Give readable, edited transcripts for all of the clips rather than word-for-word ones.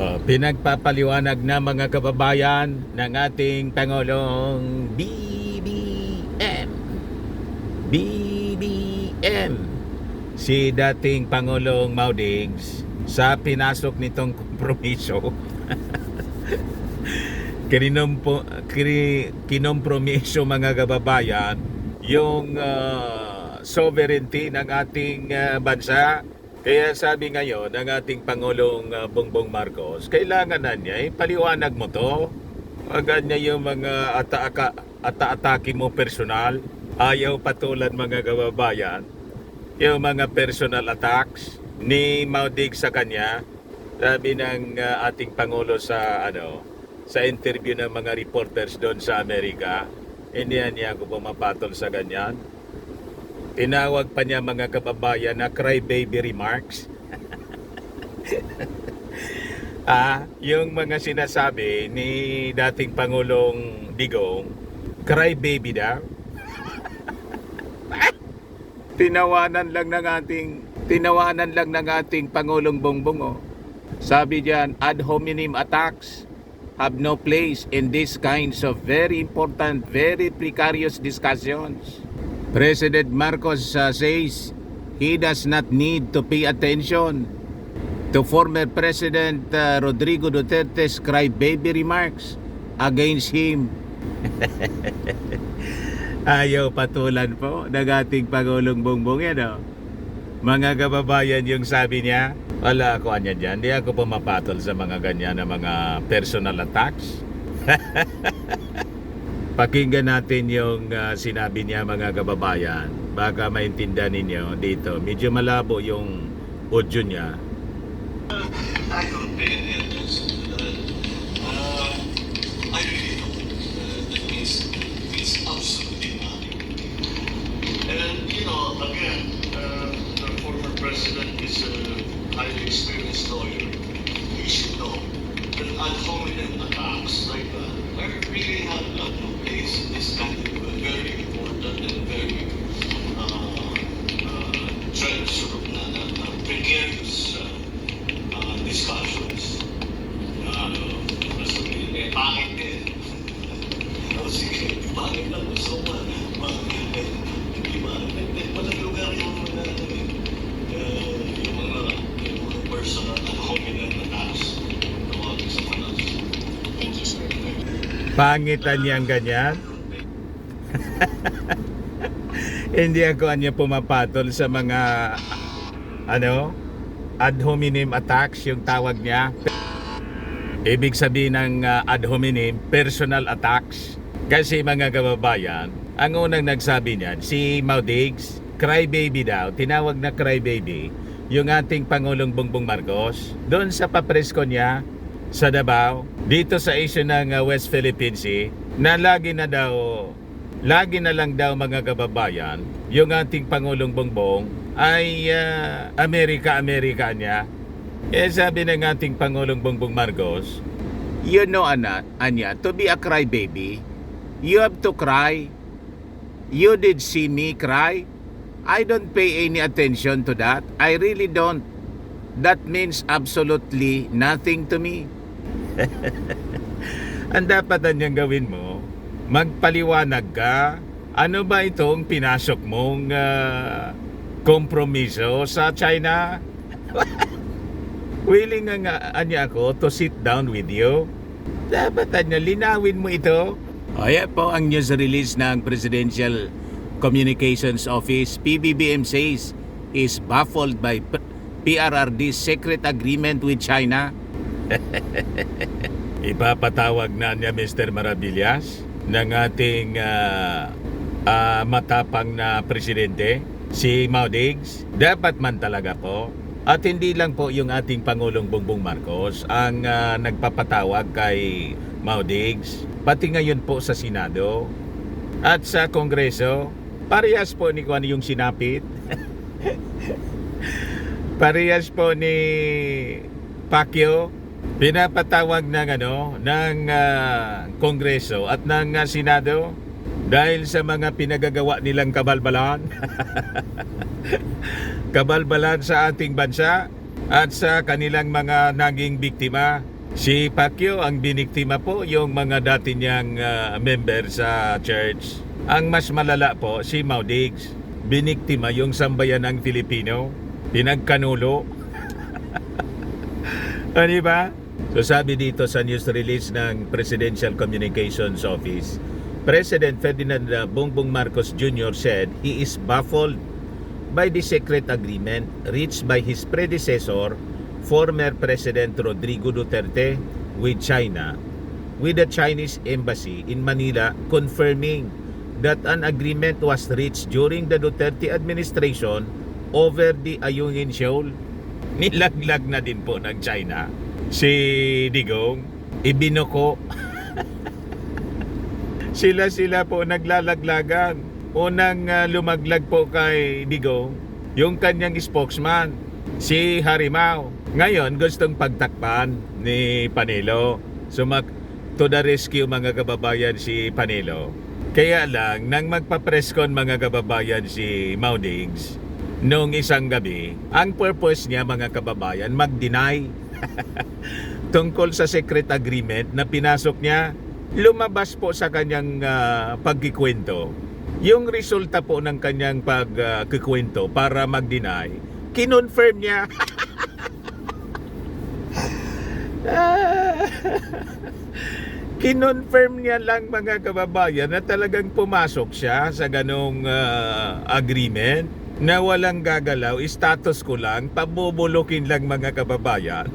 Pinagpapaliwanag na mga kababayan ng ating Pangulong BBM. BBM. Si dating Pangulong Maudigs sa pinasok nitong kompromiso. Kinompromiso mga kababayan yung sovereignty ng ating bansa. Kaya sabi ngayon ng ating Pangulong Bongbong Marcos, kailangan na niya ipaliwanag mo to. Wag niya yung mga ata-atake mo personal. Ayaw patulan mga kababayan yung mga personal attacks ni Maudig sa kanya. Sabi ng ating Pangulo sa interview ng mga reporters doon sa Amerika, hindi niya ako pumapatol sa ganyan. Tinawag pa niya mga kababayan na crybaby remarks. Yung mga sinasabi ni dating Pangulong Digong, crybaby daw. Tinawanan lang ng ating Pangulong Bongbong. Sabi diyan, ad hominem attacks have no place in these kinds of very important, very precarious discussions. President Marcos says he does not need to pay attention to former President Rodrigo Duterte's crybaby remarks against him. Ayaw patulan po ng ating Pangulong Bongbong yan. Mga kababayan, yung sabi niya, wala ako anya dyan, di ako pumapatol sa mga ganyan na mga personal attacks. Pakinggan natin yung sinabi niya mga kababayan. Baka maintindihan ninyo dito. Medyo malabo yung audio niya. I don't pay any attention to that. I really don't. That means it's absolutely nothing. And, again, the former president is a highly experienced lawyer. He should know that ad hominem attacks like that really have no place in this kind of very important and very precarious discussions. Sabihin, pangit din. Sige, pangit lang. So, hindi ba? Walang lugar yung mga personal at hominem attacks. Tawagin sa manas. Thank you, sir. Pangitan niyang ganyan. Hindi ako anya pumapatol sa mga ad hominem attacks yung tawag niya. Ibig sabihin ng ad hominem, personal attacks. Kasi mga kababayan, ang unang nagsabi niyan, si Maudigs, crybaby daw, tinawag na crybaby, yung ating Pangulong Bongbong Marcos, doon sa papresko niya sa Davao, dito sa issue ng West Philippine Sea, na lagi na lang daw mga kababayan, yung ating Pangulong Bongbong ay Amerika niya. Sabi ng ating Pangulong Bongbong Marcos, Anya, to be a crybaby, you have to cry. You did see me cry. I don't pay any attention to that. I really don't. That means absolutely nothing to me. Ang dapat niyang gawin mo, magpaliwanag ka. Ano ba itong pinasok mong kompromiso sa China? Willing nga anya ako to sit down with you. Dapat niya linawin mo ito. Ayan po ang news release ng Presidential Communications Office. PBBM says is baffled by PRRD's secret agreement with China. Ipapatawag na niya Mr. Maravillas ng ating matapang na presidente, si Maudigs. Dapat man talaga po. At hindi lang po yung ating Pangulong Bongbong Marcos ang nagpapatawag kay Maudigs. Pati ngayon po sa Senado at sa Kongreso, parehas po ni kung ano yung sinapit. Parehas po ni Pacquiao. Pinapatawag ng Kongreso at ng Senado dahil sa mga pinagagawa nilang kabalbalan. Kabalbalan sa ating bansa. at sa kanilang mga naging biktima. Si Pacquiao ang biniktima po yung mga dati niyang member sa church. Ang mas malala po si Mau Diggs, biniktima yung sambayanang Filipino, pinagkanulo. Ano ba? So sabi dito sa news release ng Presidential Communications Office, President Ferdinand Bongbong Marcos Jr. said he is baffled by the secret agreement reached by his predecessor, former President Rodrigo Duterte, with China, with the Chinese embassy in Manila confirming that an agreement was reached during the Duterte administration over the Ayungin Shoal. Nilaglag na din po ng China si Digong, ibinuko. Sila po naglalaglagan. Unang lumaglag po kay Digong, yung kanyang spokesman, si Harimau. Ngayon, gustong pagtakpan ni Panelo. To the rescue mga kababayan si Panelo. Kaya lang, nang magpa-presscon mga kababayan si Mau Diggs, noong isang gabi, ang purpose niya mga kababayan, mag-deny tungkol sa secret agreement na pinasok niya. Lumabas po sa kanyang pagkikwento yung resulta po ng kanyang pagkikwento para mag-deny. Kinonfirm niya. Kinonfirm niya lang mga kababayan na talagang pumasok siya sa ganong agreement na walang gagalaw, status ko lang, pabubulukin lang mga kababayan.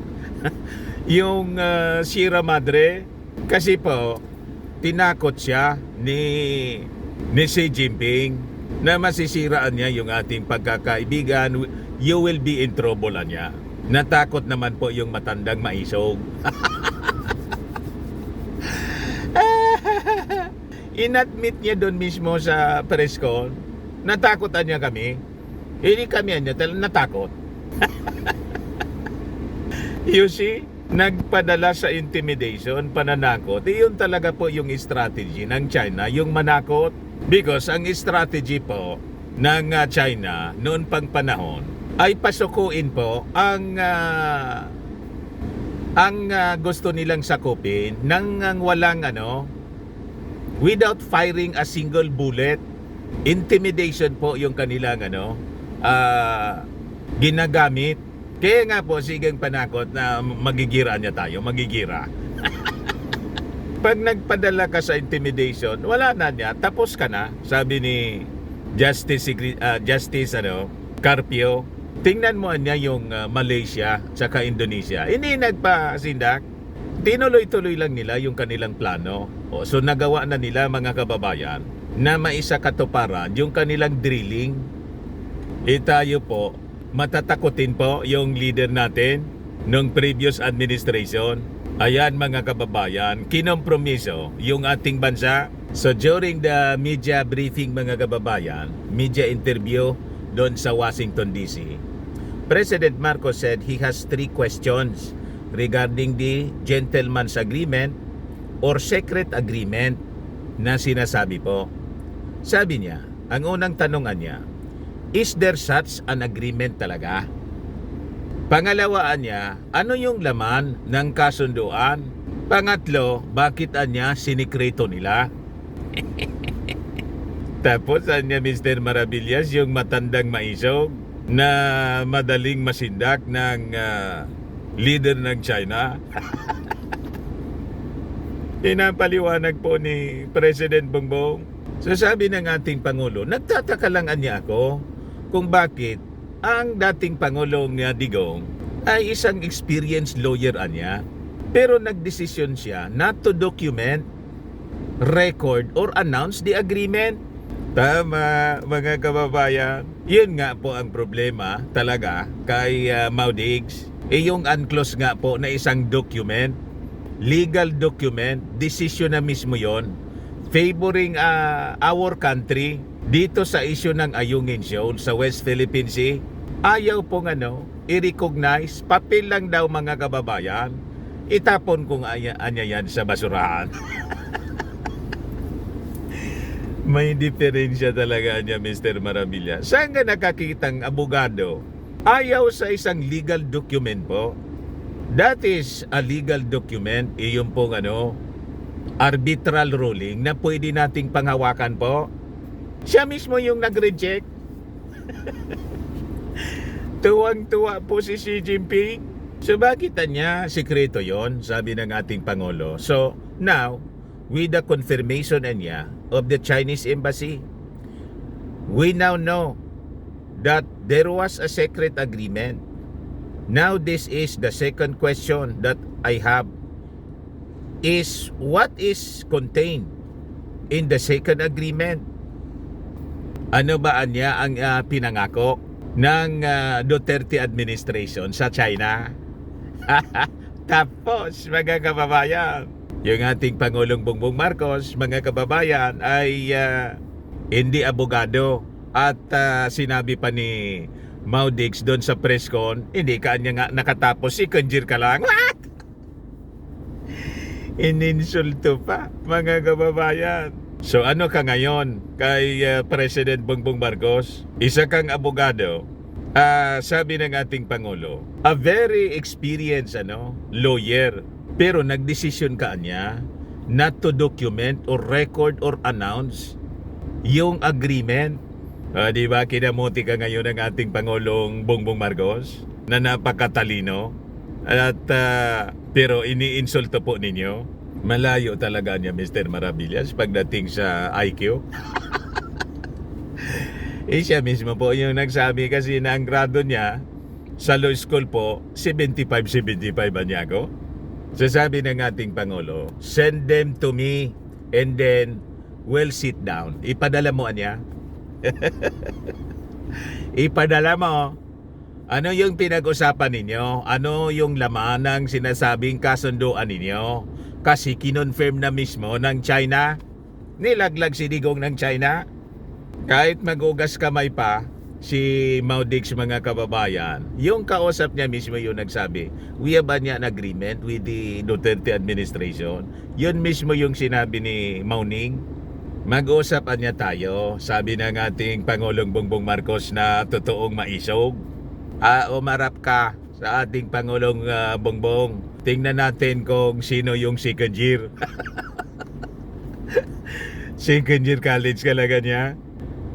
Yung Sierra Madre, kasi po, tinakot siya ni Xi Jinping na masisiraan niya yung ating pagkakaibigan. You will be in trouble niya. Natakot naman po yung matandang maisog. Inadmit niya doon mismo sa press con. Natakotan niya kami. Hindi kami niya natakot. You see? Nagpadala sa intimidation, pananakot. Iyon talaga po yung strategy ng China, yung manakot. Because ang strategy po ng China noon pang panahon ay pasukuin po ang gusto nilang sakupin ng walang without firing a single bullet. Intimidation po yung kanilang ginagamit. Kaya nga po, sigang panakot na magigira niya tayo, magigira. Pag nagpadala ka sa intimidation, wala na niya, tapos ka na. Sabi ni Justice Carpio, tingnan mo niya yung Malaysia tsaka Indonesia. Hindi nagpasindak. Tinuloy-tuloy lang nila yung kanilang plano. So nagawa na nila mga kababayan na maisa katuparan yung kanilang drilling. Tayo po, matatakotin po yung leader natin nung previous administration. Ayan mga kababayan, kinompromiso yung ating bansa. So during the media briefing mga kababayan, media interview doon sa Washington DC, President Marcos said he has 3 questions regarding the gentleman's agreement or secret agreement na sinasabi po. Sabi niya, ang unang tanongan niya, is there such an agreement talaga? Pangalawaan niya, ano yung laman ng kasunduan? Pangatlo, bakit anya sinikreto nila? Tapos anya Mr. Maravillas, yung matandang maisog na madaling masindak ng leader ng China. Pinapaliwanag po ni President Bongbong. So sabi ng ating Pangulo, nagtataka lang anya ako kung bakit ang dating Pangulong Digong ay isang experienced lawyer anya, pero nagdesisyon siya not to document, record, or announce the agreement. Tama mga kababayan. Yun nga po ang problema talaga kay Mau Diggs. Yung unclose nga po na isang document, legal document, decision na mismo yon favoring our country dito sa issue ng Ayungin Shoal sa West Philippine Sea. Ayaw pong i-recognize, papel lang daw mga kababayan, itapon kung anya yan sa basurahan. May diferensya talaga niya Mr. Maravilla. Saan ka nakakitang abogado Ayaw sa isang legal document po. That is a legal document, iyon pong arbitral ruling na pwede nating panghawakan po. Siya mismo yung nag-reject. Tuwang-tuwa po si Xi Jinping. So bakit niya sikreto yon, sabi ng ating Pangulo. So now, with the confirmation niya of the Chinese embassy, we now know that there was a secret agreement. Now this is the second question that I have, is what is contained in the second agreement? Ano ba niya ang pinangako ng Duterte administration sa China? Tapos mga kababayan, yung ating Pangulong Bongbong Marcos, mga kababayan, ay hindi abogado at sinabi pa ni Maudix doon sa press con, hindi ka niya nga nakatapos, second year ka lang. What? Ininsulto pa, mga kababayan. So ano ka ngayon kay President Bongbong Marcos? Isa kang abogado. Sabi ng ating Pangulo, a very experienced lawyer. Pero nagdesisyon ka niya not to document or record or announce yung agreement. Di ba kinamuti ka ngayon ng ating Pangulong Bongbong Marcos na napakatalino at pero iniinsulto po ninyo. Malayo talaga niya, Mr. Maravillas, pagdating sa IQ. Siya mismo po yung nagsabi kasi na ang grado niya sa law school po 75 ba niya ako? So sabi ng ating Pangulo, send them to me and then we'll sit down. Ipadala mo niya. Ipadala mo. Ano yung pinag-usapan ninyo? Ano yung laman ng sinasabing kasunduan ninyo? Kasi kinonfirm na mismo ng China. Nilaglag si Digong ng China. Kahit magugas kamay pa si Maudix, mga kababayan, yung kausap niya mismo yung nagsabi, we have an agreement with the Duterte administration. Yun mismo yung sinabi ni Mauning. Mag-usap niya tayo, sabi ng ating Pangulong Bongbong Marcos na totoong maisog. Umarap ka sa ating Pangulong Bongbong. Tingnan natin kung sino yung second year. Second year college kalaga niya.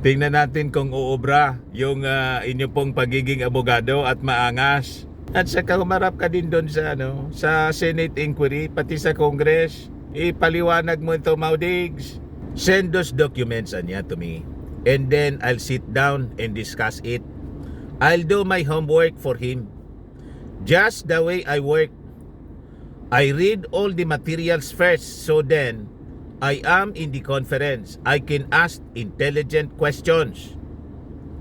Tingnan natin kung uubra yung inyo pong pagiging abogado at maangas. At saka humarap ka din doon sa sa Senate inquiry, pati sa Congress. Ipaliwanag mo ito, Maudix. Send those documents niya to me. And then I'll sit down and discuss it. I'll do my homework for him. Just the way I work. I read all the materials first, so then I am in the conference. I can ask intelligent questions.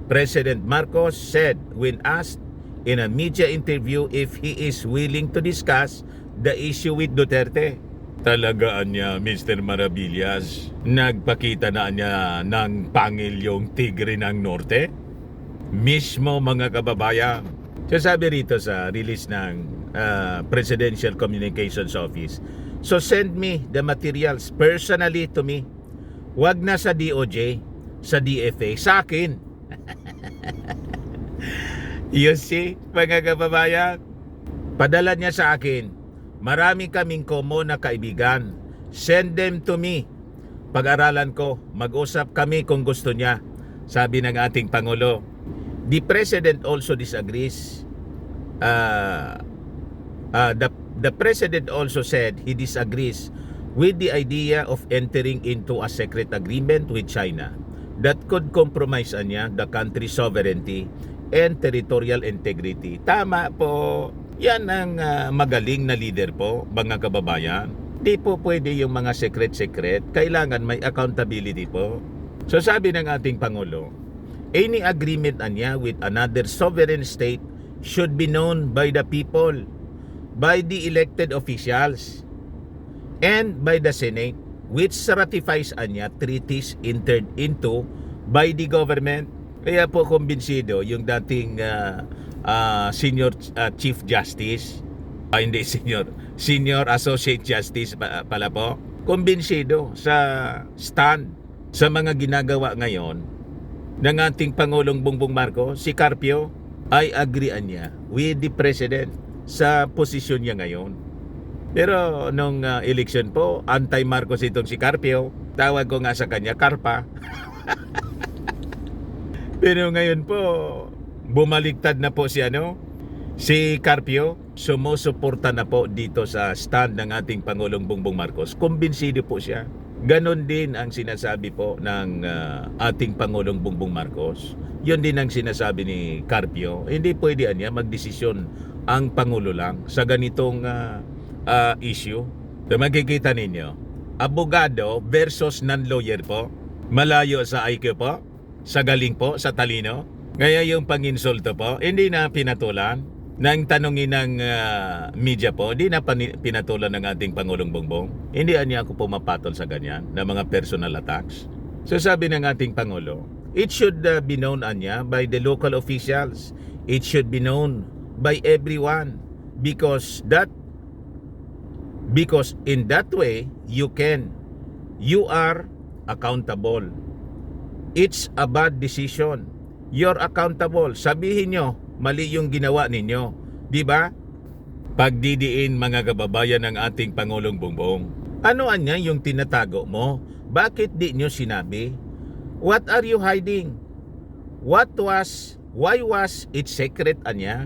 President Marcos said when asked in a media interview if he is willing to discuss the issue with Duterte. Talagaan niya, Mr. Maravillas, nagpakita na niya ng pangil yung tigre ng norte? Mismo, mga kababayan. So sabi rito sa release ng Presidential Communications Office, so send me the materials personally to me. Wag na sa DOJ, sa DFA, sa akin. You see, mga kababayan, padala niya sa akin. Marami kaming common na kaibigan. Send them to me. Pag-aralan ko, mag-usap kami kung gusto niya. Sabi ng ating Pangulo. The President also disagrees. The President also said he disagrees with the idea of entering into a secret agreement with China that could compromise the country's sovereignty and territorial integrity. Tama po. Yan ang magaling na leader po, mga kababayan. Di po pwede yung mga secret-secret. Kailangan may accountability po. So sabi ng ating Pangulo, any agreement with another sovereign state should be known by the people, by the elected officials, and by the Senate, which ratifies treaties entered into by the government. Kaya po kumbinsido yung dating Senior Chief Justice, hindi Senior Associate Justice pala po, kumbinsido sa stand sa mga ginagawa ngayon ng ating Pangulong Bongbong Marcos, si Carpio. I agree niya with the President sa posisyon niya ngayon. Pero nung election po, anti-Marcos itong si Carpio. Tawag ko nga sa kanya, Karpa. Pero ngayon po, bumaliktad na po si Carpio. Sumusuporta na po dito sa stand ng ating Pangulong Bongbong Marcos. Kumbinsido po siya. Ganon din ang sinasabi po ng ating Pangulong Bongbong Marcos. Yun din ang sinasabi ni Carpio. Hindi pwede niya magdesisyon ang Pangulo lang sa ganitong issue. So, makikita ninyo, abogado versus non-lawyer po. Malayo sa IQ po, sa galing po, sa talino. Kaya yung panginsulto po, hindi na pinatulan. Nang tanongin ng media po, hindi na pinatulan ng ating Pangulong Bongbong. Hindi niya ako pumapatol sa ganyan na mga personal attacks. So sabi ng ating Pangulo, it should be known by the local officials. It should be known by everyone because in that way you are accountable. It's a bad decision. You're accountable. Sabihin nyo, mali yung ginawa ninyo. Di ba? Pagdidiin mga kababayan ng ating Pangulong Bongbong. Ano anya yung tinatago mo? Bakit di nyo sinabi? What are you hiding? Why was it secret anya?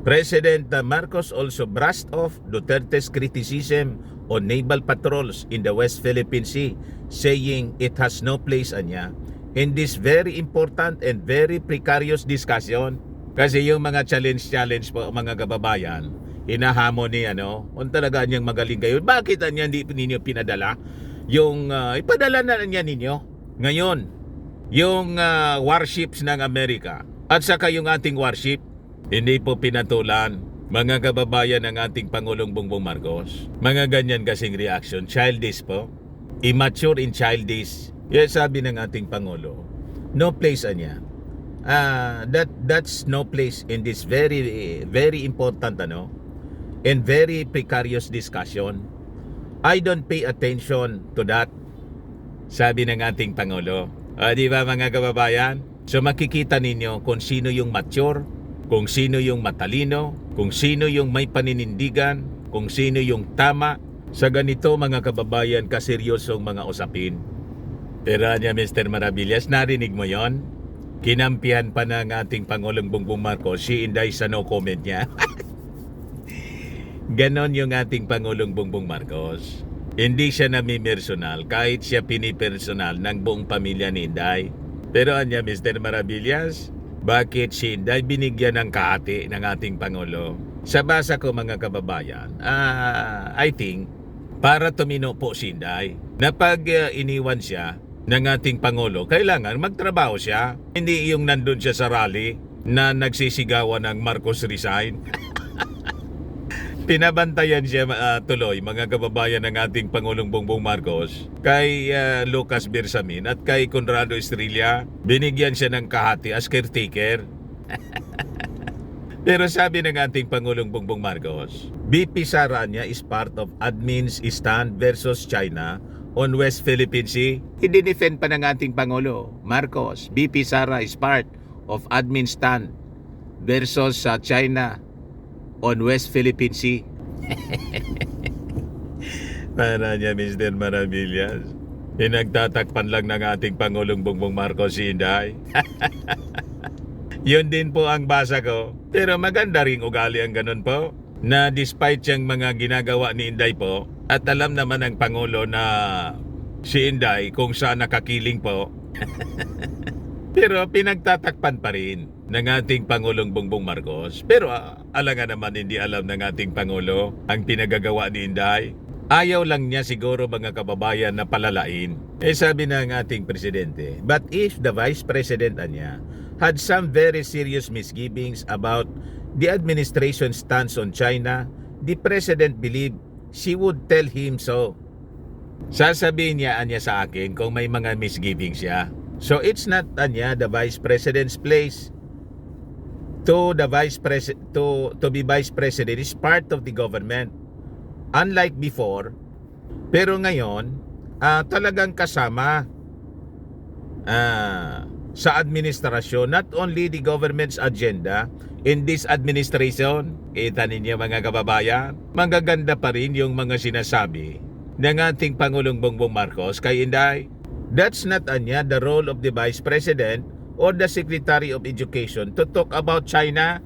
President Marcos also brushed off Duterte's criticism on naval patrols in the West Philippine Sea, saying it has no place anya in this very important and very precarious discussion. Kasi yung mga challenge po mga kababayan, hinahamon ni kung talaga niyang magaling kayo. Bakit anya hindi ninyo pinadala? Yung ipadala na niya ninyo ngayon yung warships ng Amerika at saka yung ating warship hindi po pinatulan mga kababayan ng ating Pangulong Bongbong Marcos. Mga ganyan kasing reaction, childish po, immature and childish. Kaya sabi ng ating Pangulo, no place anya. That's no place in this very very important and very precarious discussion. I don't pay attention to that. Sabi ng ating Pangulo. Di ba mga kababayan? So makikita ninyo kung sino yung mature, kung sino yung matalino, kung sino yung may paninindigan, kung sino yung tama sa ganito mga kababayan kaseryosong mga usapin. Pero niya Mr. Maravillas, narinig mo yon? Kinampihan pa ng ating Pangulong Bongbong Marcos si Inday sa no comment niya. Ganon yung ating Pangulong Bongbong Marcos. Hindi siya nami-personal kahit siya pinipersonal ng buong pamilya ni Inday. Pero anya Mr. Maravillas, bakit si Inday binigyan ng kahati ng ating Pangulo? Sa basa ko mga kababayan, I think para tumino po si Inday na pag iniwan siya ng ating Pangulo, kailangan magtrabaho siya. Hindi yung nandun siya sa rally na nagsisigawan ng Marcos resign. Pinabantayan siya tuloy mga kababayan ng ating Pangulong Bongbong Marcos kay Lucas Bersamin at kay Conrado Estrella. Binigyan siya ng kahati as caretaker. Pero sabi ng ating Pangulong Bongbong Marcos, BP Sara niya is part of admin's stand versus China on West Philippine Sea. Idinefend pa ng ating Pangulo Marcos, BP Sara is part of admin stand versus China on West Philippine Sea. Para niya Mr. Maravillas, pinagtatakpan lang ng ating Pangulong Bongbong Marcos si Inday. Yun din po ang basa ko. Pero maganda ring ugali ang ganun po, na despite yung mga ginagawa ni Inday po, at alam naman ng Pangulo na si Inday kung saan nakakiling po, pero pinagtatakpan pa rin ng ating Pangulong Bongbong Marcos. Pero alangan naman hindi alam ng ating Pangulo ang pinagagawa ni Inday. Ayaw lang niya siguro mga kababayan na palalain. Sabi ng ating Presidente, but if the Vice President niya had some very serious misgivings about the administration's stance on China, the President believed she would tell him so. Sasabihin niya sa akin kung may mga misgivings siya. So it's not the Vice President's place. To be Vice President is part of the government. Unlike before, pero ngayon talagang kasama sa administrasyon, not only the government's agenda in this administration. Kita ninyo mga kababayan, magaganda pa rin yung mga sinasabi ng ating Pangulong Bongbong Marcos kay Inday. That's not anya the role of the Vice President or the Secretary of Education to talk about China.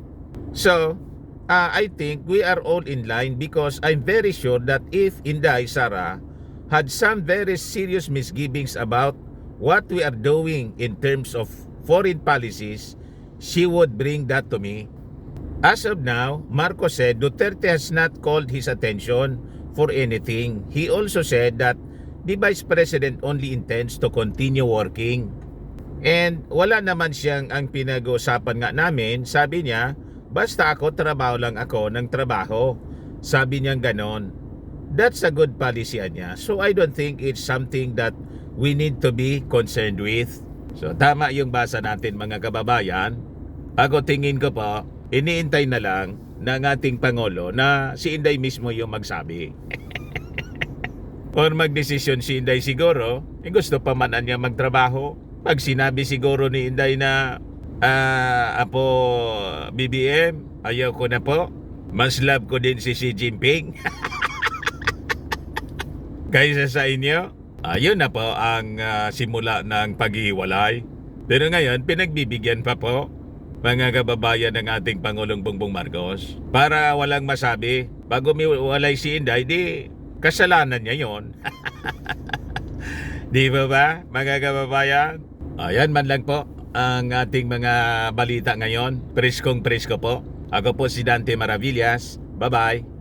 So, I think we are all in line because I'm very sure that if Inday Sara had some very serious misgivings about what we are doing in terms of foreign policies, she would bring that to me. As of now, Marcos said Duterte has not called his attention for anything. He also said that the Vice President only intends to continue working. And wala naman siyang ang pinag-uusapan nga namin. Sabi niya, basta ako, trabaho lang ako ng trabaho. Sabi niya ganon. That's a good policy niya. So I don't think it's something that we need to be concerned with. So tama yung basa natin mga kababayan. Ako tingin ko po, iniintay na lang ng ating Pangulo na si Inday mismo yung magsabi. Or magdesisyon si Inday siguro, gusto pa man niya magtrabaho. Pag sinabi siguro ni Inday na, Apo BBM, ayaw ko na po. Mas love ko din si Xi Jinping. Kaysa sa inyo, ayun na po ang simula ng paghihiwalay. Pero ngayon, pinagbibigyan pa po mga kababayan ng ating Pangulong Bongbong Marcos para walang masabi pag umiwalay si Inday, di kasalanan niya yon. Di ba mga kababayan? Ayan man lang po ang ating mga balita ngayon. Preskong presko po. Ako po si Dante Maravillas. Bye-bye.